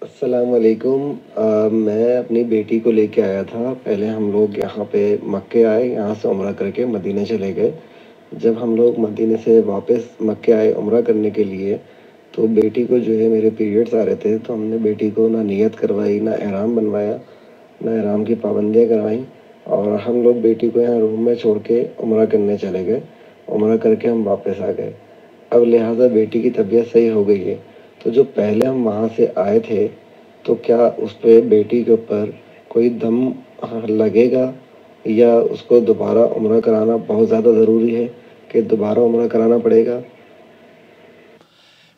अस्सलाम वालेकुम। मैं अपनी बेटी को लेके आया था। पहले हम लोग यहाँ पे मक्के आए, यहाँ से उम्रा करके मदीने चले गए। जब हम लोग मदीने से वापस मक्के आए उम्रा करने के लिए, तो बेटी को जो है मेरे पीरियड्स आ रहे थे, तो हमने बेटी को ना नियत करवाई, ना ihram बनवाया, ना ihram की पाबंदियाँ करवाईं और हम लोग बेटी को यहाँ रूम में छोड़ के उम्रा करने चले गए। उम्रा करके हम वापस आ गए। अब लिहाज़ा बेटी की तबीयत सही हो गई है। तो जो पहले हम वहाँ से आए थे, तो क्या उस पे बेटी के ऊपर कोई दम लगेगा या उसको दोबारा उम्रा कराना बहुत ज़्यादा ज़रूरी है कि दोबारा उम्रा कराना पड़ेगा?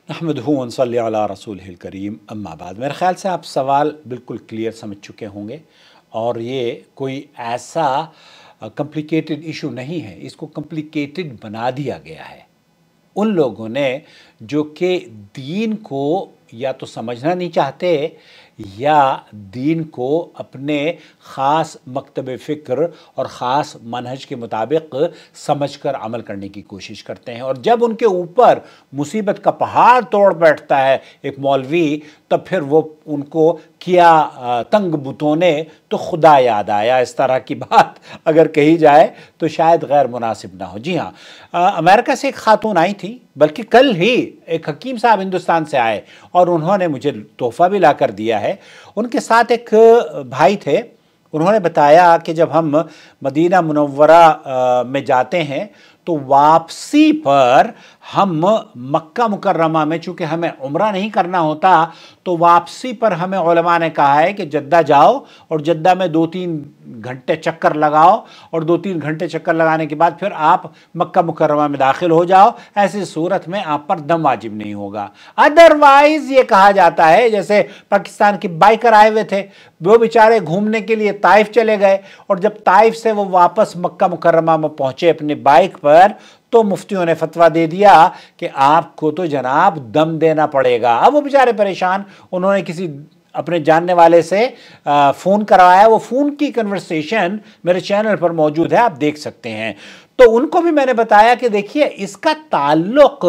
नहमदुहु व नसल्ली अला रसूलिहिल करीम अम्मा बाद। मेरे ख़्याल से आप सवाल बिल्कुल क्लियर समझ चुके होंगे और ये कोई ऐसा कॉम्प्लिकेटेड इशू नहीं है, इसको कॉम्प्लिकेटेड बना दिया गया है उन लोगों ने जो कि दीन को या तो समझना नहीं चाहते या दीन को अपने ख़ास मकतब फ़िक्र और ख़ास मनहज के मुताबिक समझकर अमल करने की कोशिश करते हैं। और जब उनके ऊपर मुसीबत का पहाड़ तोड़ बैठता है एक मौलवी, तब फिर वो उनको किया तंग बुतों ने तो खुदा याद आया, इस तरह की बात अगर कही जाए तो शायद गैर मुनासिब ना हो। जी हाँ, अमेरिका से एक खातून आई थी, बल्कि कल ही एक हकीम साहब हिंदुस्तान से आए और उन्होंने मुझे तोहफ़ा भी ला कर दिया है। उनके साथ एक भाई थे। उन्होंने बताया कि जब हम मदीना मुनव्वरा में जाते हैं तो वापसी पर हम मक्का मुकर्रमा में, चूँकि हमें उम्रा नहीं करना होता, तो वापसी पर हमें उलमा ने कहा है कि जद्दा जाओ और जद्दा में 2-3 घंटे चक्कर लगाओ और 2-3 घंटे चक्कर लगाने के बाद फिर आप मक्का मुकर्रमा में दाखिल हो जाओ। ऐसी सूरत में आप पर दम वाजिब नहीं होगा। अदरवाइज ये कहा जाता है, जैसे पाकिस्तान के बाइकर आए हुए थे, वो बेचारे घूमने के लिए ताइफ चले गए और जब ताइफ से वो वापस मक्का मुकर्रमा में पहुंचे अपनी बाइक पर, तो मुफ्तियों ने फतवा दे दिया कि आपको तो जनाब दम देना पड़ेगा। अब वो बेचारे परेशान, उन्होंने किसी अपने जानने वाले से फ़ोन करवाया। वो फ़ोन की कन्वर्सेशन मेरे चैनल पर मौजूद है, आप देख सकते हैं। तो उनको भी मैंने बताया कि देखिए, इसका ताल्लुक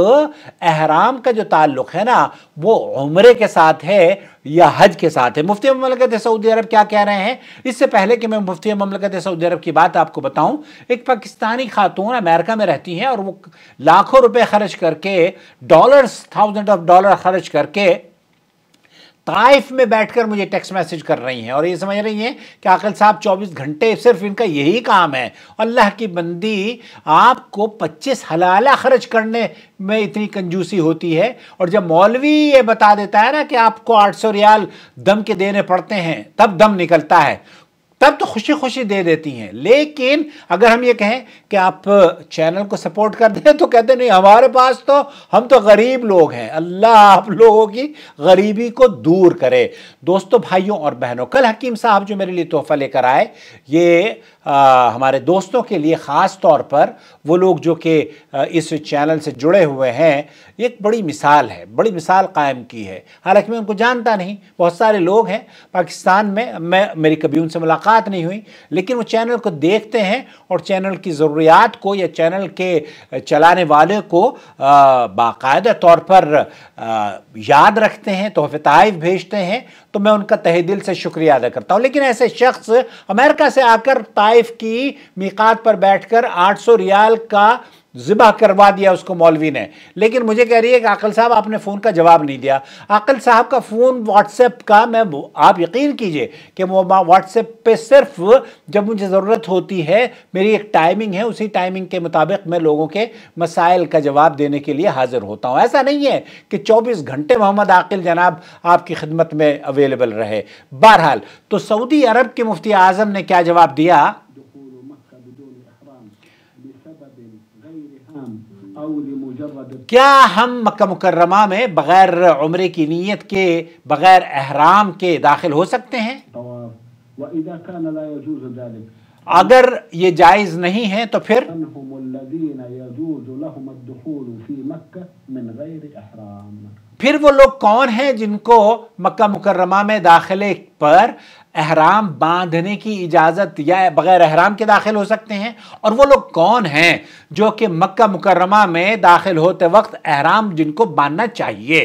एहराम का जो ताल्लुक है ना, वो उम्रे के साथ है या हज के साथ है। मुफ्ती ममलकत सऊदी अरब क्या कह रहे हैं, इससे पहले कि मैं मुफ्ती ममलकत सऊदी अरब की बात आपको बताऊं, एक पाकिस्तानी खातून अमेरिका में रहती हैं और वो लाखों रुपए खर्च करके, डॉलर्स, थाउजेंड ऑफ डॉलर खर्च करके ताइफ में बैठकर मुझे टेक्स्ट मैसेज कर रही हैं और ये समझ रही हैं कि आकिल साहब 24 घंटे सिर्फ इनका यही काम है। अल्लाह की बंदी, आपको 25 हलाला खर्च करने में इतनी कंजूसी होती है और जब मौलवी ये बता देता है ना कि आपको 800 रियाल दम के देने पड़ते हैं, तब दम निकलता है, तब तो खुशी खुशी दे देती हैं। लेकिन अगर हम ये कहें कि आप चैनल को सपोर्ट कर दें तो कहते नहीं, हमारे पास तो, हम तो गरीब लोग हैं। अल्लाह आप लोगों की गरीबी को दूर करे। दोस्तों, भाइयों और बहनों, कल हकीम साहब जो मेरे लिए तोहफ़ा लेकर आए, ये हमारे दोस्तों के लिए ख़ास तौर पर, वो लोग जो कि इस चैनल से जुड़े हुए हैं, एक बड़ी मिसाल है, बड़ी मिसाल कायम की है। हालांकि मैं उनको जानता नहीं, बहुत सारे लोग हैं पाकिस्तान में, मेरी कभी उनसे मुलाकात नहीं हुई, लेकिन वो चैनल को देखते हैं और चैनल की ज़रूरियात को या चैनल के चलाने वाले को बाकायदा तौर पर याद रखते हैं, तोहफ़े ताइफ भेजते हैं। तो मैं उनका तहे दिल से शुक्रिया अदा करता हूँ। लेकिन ऐसे शख्स अमेरिका से आकर ताइफ की मीकात पर बैठकर 800 रियाल का ज़िबा करवा दिया उसको मौलवी ने, लेकिन मुझे कह रही है कि आकिल साहब आपने फ़ोन का जवाब नहीं दिया। आकिल साहब का फ़ोन व्हाट्सएप का, आप यकीन कीजिए कि वो व्हाट्सएप पे सिर्फ जब मुझे ज़रूरत होती है, मेरी एक टाइमिंग है, उसी टाइमिंग के मुताबिक मैं लोगों के मसाइल का जवाब देने के लिए हाजिर होता हूँ। ऐसा नहीं है कि 24 घंटे मोहम्मद आकिल जनाब आपकी खिदमत में अवेलेबल रहे। बहरहाल, तो सऊदी अरब के मुफ्ती आज़म ने क्या जवाब दिया, क्या हम मक्का मुकर्रमा में बगैर उम्रे की नीयत के, बगैर एहराम के दाखिल हो सकते हैं? अगर ये जायज़ नहीं है तो फिर वो लोग कौन हैं जिनको मक्का मुकर्रमा में दाखिले पर एहराम बांधने की इजाज़त या बग़ैर एहराम के दाखिल हो सकते हैं? और वो लोग कौन हैं जो कि मक्का मुकर्रमा में दाखिल होते वक्त एहराम जिनको बांधना चाहिए?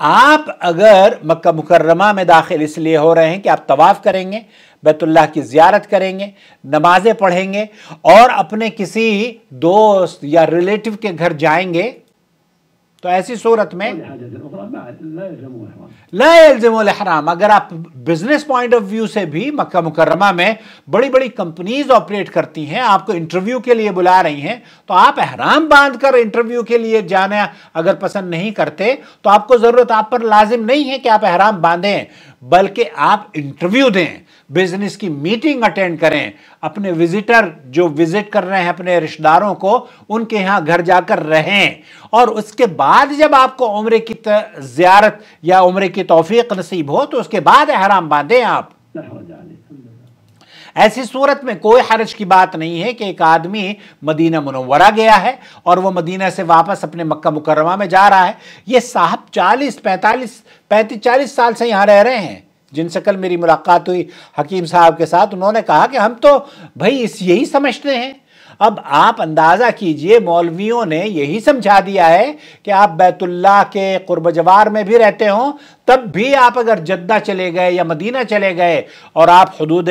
आप अगर मक्का मुकर्रमा में दाखिल इसलिए हो रहे हैं कि आप तवाफ करेंगे, बैतुल्लाह की ज़ियारत करेंगे, नमाजें पढ़ेंगे और अपने किसी दोस्त या रिलेटिव के घर जाएंगे, तो ऐसी सूरत में ला यल्ज़िमुल इहराम। अगर आप बिजनेस पॉइंट ऑफ व्यू से भी मक्का मुकर्रमा में बड़ी बड़ी कंपनीज ऑपरेट करती हैं, आपको इंटरव्यू के लिए बुला रही हैं, तो आप एहराम बांधकर इंटरव्यू के लिए जाना अगर पसंद नहीं करते तो आपको जरूरत, आप पर लाजिम नहीं है कि आप एहराम बांधें, बल्कि आप इंटरव्यू दें, बिजनेस की मीटिंग अटेंड करें, अपने विजिटर जो विजिट कर रहे हैं अपने रिश्तेदारों को, उनके यहां घर जाकर रहें, और उसके बाद जब आपको उम्रे की ज़ियारत या उम्रे की तौफीक नसीब हो तो उसके बाद एहराम बांधें आप। ऐसी सूरत में कोई हर्ज की बात नहीं है कि एक आदमी मदीना मुनव्वरा गया है और वो मदीना से वापस अपने मक्का मुकर्रमा में जा रहा है। ये साहब 35-40 साल से यहाँ रह रहे हैं, जिनसे कल मेरी मुलाकात हुई हकीम साहब के साथ, उन्होंने कहा कि हम तो भाई यही समझते हैं। अब आप अंदाज़ा कीजिए, मौलवियों ने यही समझा दिया है कि आप बैतुल्लाह के कुर्ब जवार में भी रहते हो, तब भी आप अगर जद्दा चले गए या मदीना चले गए और आप हुदूद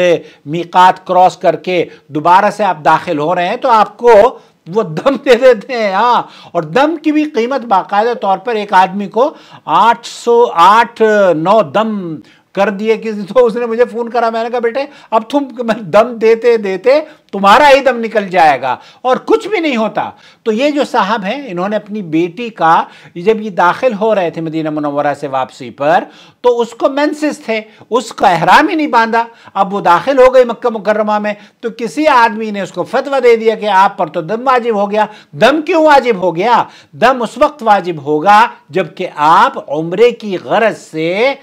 मीकात क्रॉस करके दोबारा से आप दाखिल हो रहे हैं, तो आपको वो दम दे देते हैं। हाँ, और दम की भी कीमत बाकायदा तौर पर एक आदमी को 808-9 दम कर दिए किसी, तो उसने मुझे फोन करा, मैंने कहा बेटे अब तुम दम देते देते तुम्हारा ही दम निकल जाएगा और कुछ भी नहीं होता। तो ये जो साहब हैं, इन्होंने अपनी बेटी का, जब ये दाखिल हो रहे थे मदीना मुनव्वरा से वापसी पर, तो उसको मेंसेस थे, उसका एहराम ही नहीं बांधा। अब वो दाखिल हो गई मक्का मुकर्रमा में, तो किसी आदमी ने उसको फतवा दे दिया कि आप पर तो दम वाजिब हो गया। दम क्यों वाजिब हो गया? दम उस वक्त वाजिब होगा जबकि आप उम्रे की गरज से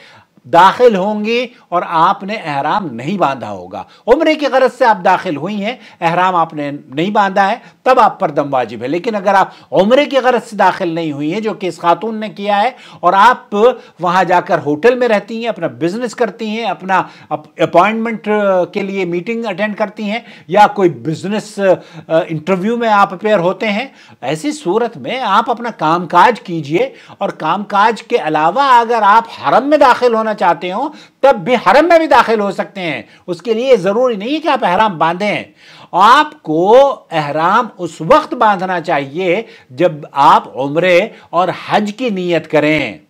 दाखिल होंगी और आपने एहराम नहीं बांधा होगा। उम्रे की गरज से आप दाखिल हुई हैं, एहराम आपने नहीं बांधा है, तब आप पर दम वाजिब है। लेकिन अगर आप उम्रे की गरज से दाखिल नहीं हुई हैं, जो कि इस खातून ने किया है, और आप वहां जाकर होटल में रहती हैं, अपना बिजनेस करती हैं, अपना अपॉइंटमेंट के लिए मीटिंग अटेंड करती हैं, या कोई बिजनेस इंटरव्यू में आप अपेयर होते हैं, ऐसी सूरत में आप अपना कामकाज कीजिए। और कामकाज के अलावा अगर आप हरम में दाखिल होना चाहते हो, तब भी हरम में भी दाखिल हो सकते हैं। उसके लिए जरूरी नहीं है कि आप एहराम बांधें। आपको एहराम उस वक्त बांधना चाहिए जब आप उम्रे और हज की नीयत करें।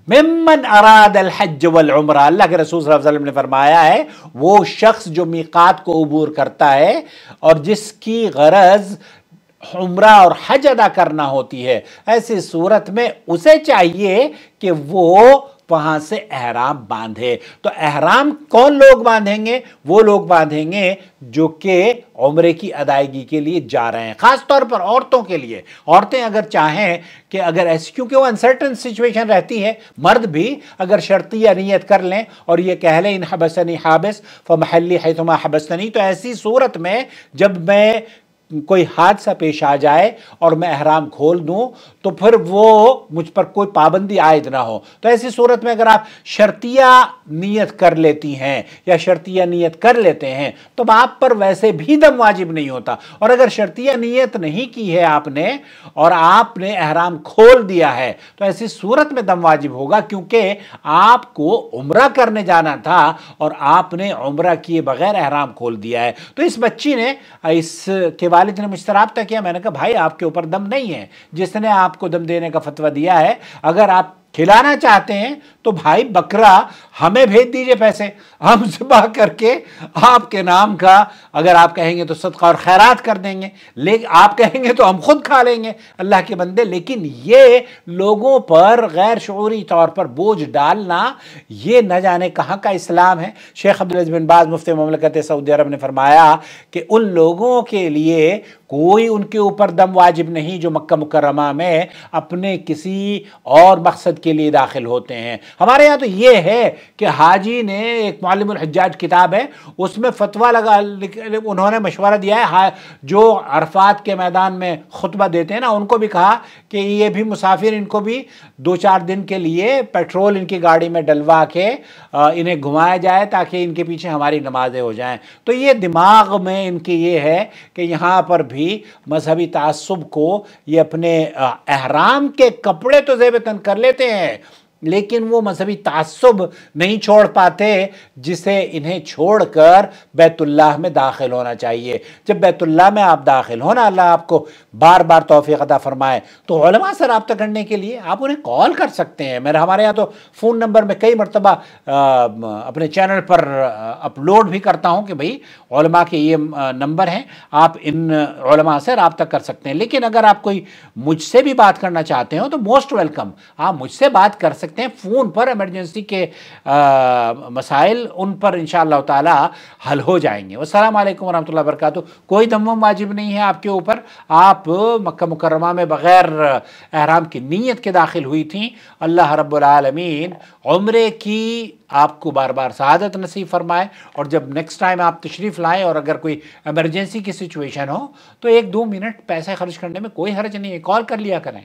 मिम्मन अराद अल हज वल उम्रा, अल्लाह के रसूल सल्लल्लाहु अलैहि वसल्लम ने फरमाया है, वो शख्स जो मीकात को उबूर करता है और जिसकी गरज उम्रा और हज अदा करना होती है, ऐसी सूरत में उसे चाहिए कि वो वहां से एहराम बांधे। तो एहराम कौन लोग बांधेंगे? वो लोग बांधेंगे जो कि उम्रे की अदायगी के लिए जा रहे हैं, खास तौर पर औरतों के लिए। औरतें अगर चाहें कि अगर ऐसी, क्योंकि वो अनसर्टन सिचुएशन रहती है, मर्द भी अगर शर्तिया नियत कर लें और ये कह लें इन हबसनी हाबिस फमहल्ली हैथुमा हबसनी, तो ऐसी सूरत में जब मैं कोई हादसा पेश आ जाए और मैं एहराम खोल दूं तो फिर वो मुझ पर कोई पाबंदी आयद ना हो। तो ऐसी सूरत में अगर आप शर्तिया नियत कर लेती हैं या शर्तिया नियत कर लेते हैं तो आप पर वैसे भी दम वाजिब नहीं होता। और अगर शर्तिया नियत नहीं की है आपने और आपने एहराम खोल दिया है तो ऐसी सूरत में दम वाजिब होगा, क्योंकि आपको उम्रा करने जाना था और आपने उम्रा किए बगैर एहराम खोल दिया है। तो इस बच्ची ने, इसके वालिद ने मुझसे राब्ता किया, मैंने कहा भाई आपके ऊपर दम नहीं है, जिसने आपको दम देने का फतवा दिया है, अगर आप खिलाना चाहते हैं तो भाई बकरा हमें भेज दीजिए, पैसे हम ज़िबा करके आपके नाम का, अगर आप कहेंगे तो सदका और खैरात कर देंगे, लेकिन आप कहेंगे तो हम खुद खा लेंगे, अल्लाह के बंदे। लेकिन ये लोगों पर गैर शऊरी तौर पर बोझ डालना, ये न जाने कहाँ का इस्लाम है। शेख अब्दुल अज़ीज़ बिन बाज़ मुफ्ती मुमलकत सऊदी अरब ने फरमाया कि उन लोगों के लिए कोई उनके ऊपर दम वाजिब नहीं जो मक्का मुकर्रमा में अपने किसी और मकसद के लिए दाखिल होते हैं। हमारे यहाँ तो ये है कि हाजी ने, एक मालिमुल हज्जाज किताब है, उसमें फतवा लगा, उन्होंने मशवरा दिया है, जो अरफात के मैदान में खुतबा देते हैं ना, उनको भी कहा कि ये भी मुसाफिर, इनको भी 2-4 दिन के लिए पेट्रोल इनकी गाड़ी में डलवा के इन्हें घुमाया जाए ताकि इनके पीछे हमारी नमाजें हो जाएं। तो ये दिमाग में इनके ये है कि यहाँ पर भी मजहबी तासुब को, ये अपने एहराम के कपड़े तो ज़ेबतन कर लेते हैं लेकिन वो मजहबी तासुब नहीं छोड़ पाते जिसे इन्हें छोड़कर बैतुल्लाह में दाखिल होना चाहिए। जब बैतुल्लाह में आप दाखिल हो ना, अल्लाह आपको बार बार तौफीक अता फरमाए, तो उलमा से रब्ता करने के लिए आप उन्हें कॉल कर सकते हैं। हमारे यहाँ तो फ़ोन नंबर में कई मरतबा अपने चैनल पर अपलोड भी करता हूँ कि भाई उलमा के ये नंबर हैं, आप इन उलमा से रब्ता कर सकते हैं। लेकिन अगर आप कोई मुझसे भी बात करना चाहते हो तो मोस्ट वेलकम, आप मुझसे बात कर सकते हैं फ़ोन पर। इमरजेंसी के मसाइल उन पर इंशाअल्लाह ताला हल हो जाएंगे। अस्सलाम वालेकुम वरहमतुल्लाहि वबरकातुहू। कोई दम्म वाजिब नहीं है आपके ऊपर। आप मक्का मुकर्रमा में बग़ैर एहराम की नीयत के दाखिल हुई थी। अल्लाह रब्बुल आलमीन उम्रे की आपको बार बार सआदत नसीब फरमाए, और जब नेक्स्ट टाइम आप तशरीफ़ लाएँ और अगर कोई इमरजेंसी की सिचुएशन हो तो 1-2 मिनट पैसे खर्च करने में कोई हर्ज नहीं है, कॉल कर लिया करें।